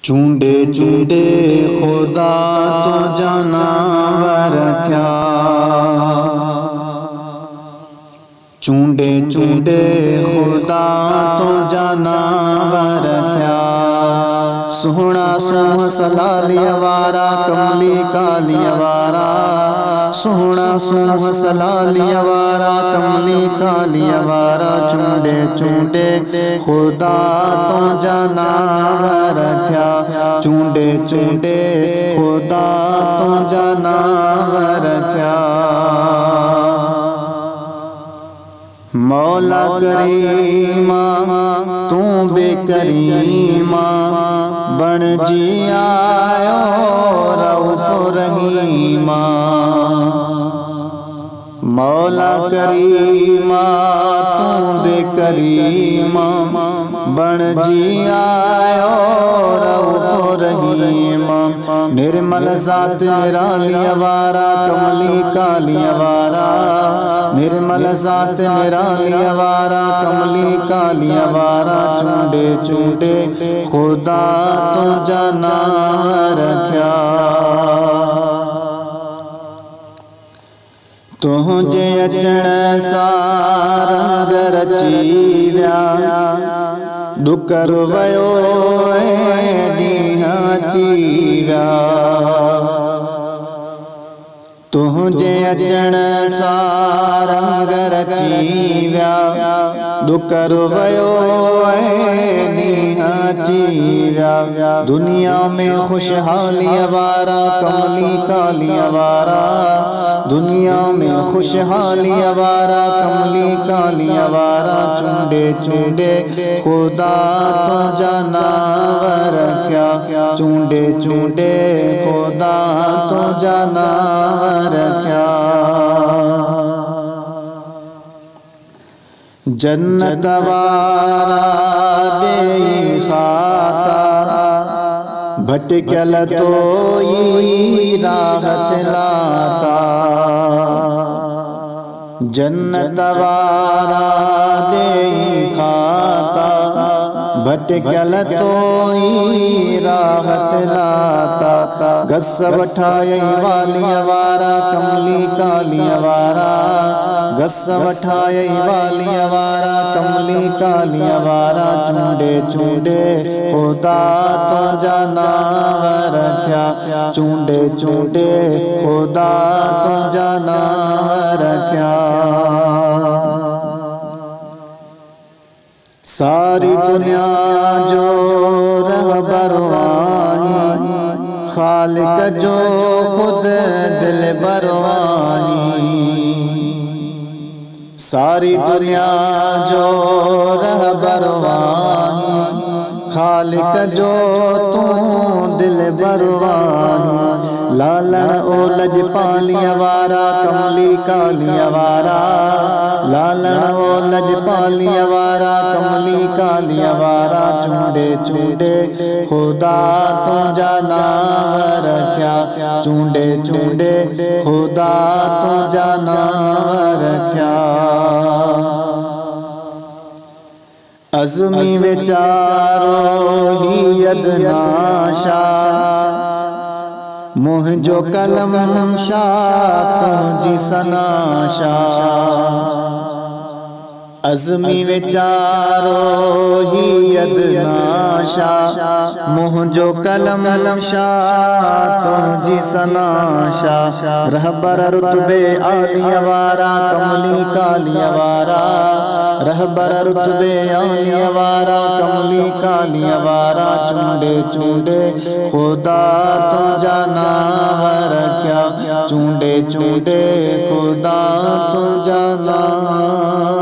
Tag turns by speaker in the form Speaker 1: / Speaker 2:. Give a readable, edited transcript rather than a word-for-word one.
Speaker 1: चूंडे चूंडे खुदा तो जानवर क्या, चूंडे चूंडे खुदा तो जानवर क्या। सोहना सोह सलालिया वारा कमली कालिया वारा, सोहना सोह सलालिया वारा कमली कालिया वारा। चूंडे चूंडे खुदा तो जानवर क्या, चूंडे चूंडे खुदा तो जानवर क्या। मौला करीमा तू बेकरीमा बन जी आयो रऊफ रहीमा। मौला करीमा तू बेकरीमा बन जी आयो रऊफ रहीमा। निर्मल जात निरालिया वारा कमली कालिया वारा, निर्मल जात निरालिया वारा कमली कालिया वारा। चूंडे चूंडे खुदा तो जानवर क्या, तुझे अचण सारंग रचीव्या। डुकर वयो ॾींहं चीव्या, तुझे अचण सारंग रचीव्या। डुकर वयो ॾींहं चीव्या। दुनिया में खुशहालिया वारा कमली कालिया वारा, दुनिया में खुशहालिया वारा कमली कालिया वारा। चूंडे चूंडे खुदा तो जानवर क्या, चूंडे चूंडे खुदा तो जानवर क्या। जन्नत वारा बेखाता भटकल तोई राहत लाता। जन्नत वारा देखता भटकल तोई राहत लाता। गस वठाई वालिया वारा कमली कालिया वारा, गस वठाई वालिया वारा कमली कालिया वारा। चूंडे चूंडे खुदा तो जानवर क्या, चूंडे चूंडे खुदा तो जानवर क्या। सारी दुनिया जो रहबर वाही, खालिक जो खुद दिल बरवाही। सारी दुनिया जो रहबर वाही, खालिक जो तू दिल बरवाही। लालन ओ लजपालिया वारा कमली कालिया वारा, लालन ओ लजपालिया वारा कमली कालिया वारा। चूंडे चूंडे खुदा तो जानवर क्या, चूंडे चूंडे खुदा तो जानवर क्या। अज़मी बेचारो ही अदनाशा, मुझो कलम शाह तुझी सनाशा। अज़मी बेचारो ही अदनाशा, मुझो कलम शाह तुझी सनाशा। रहबर रुतबे आलिया वारा कमली कालिया वारा, रहबर रुतबे आलिया वारा कमली कालिया वारा। चूंडे चूंडे खुदा तो जानवर क्या, चूंडे चूंडे खुदा तो जानवर।